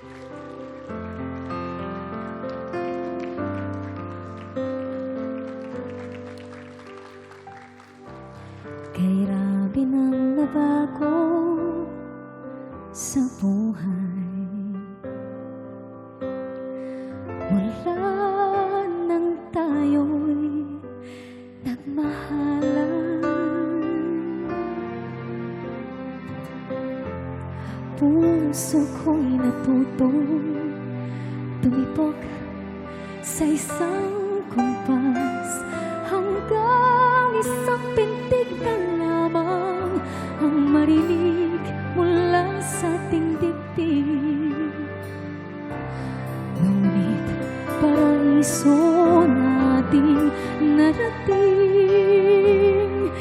Kay grabe nang nabago sa buhay. Mula nang tayo'y nagmahalan, puso ko'y natutong tumipok sa isang kumpas, hanggang isang pintig na lamang ang marinig mula sa ating dibdib. Ngunit paraiso nating narating,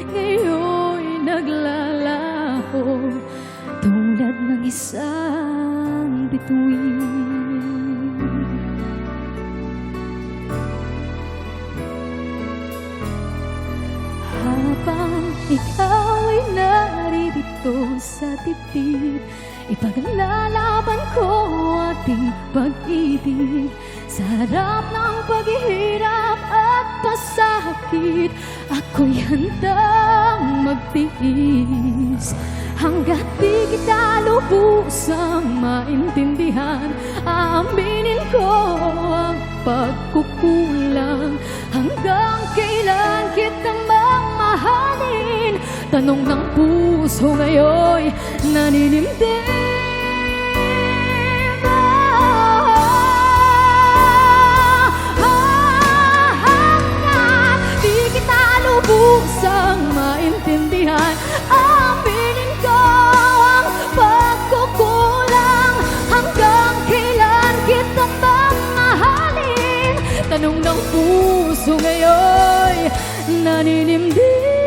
ngayon'y naglalaho tulad ng isang bituin. Habang ikaw ay naririto sa dibdib, ipaglalaban ko ating pag-ibig. Sa harap ng paghihirap at pasakit, ako'y handang magtiis. Hanggat di kita lubusang maintindihan, aaminin ko ang pagkukulang. Hanggang kailan kitang mamahalin? Tanong ng puso ngayon'y naninimdim. Hanggat di kita lubusang maintindihan, aminin ko ang pagkukulang. Hanggang kailan kitang mamahalin? Tanong ng puso ngayon'y naninimdim.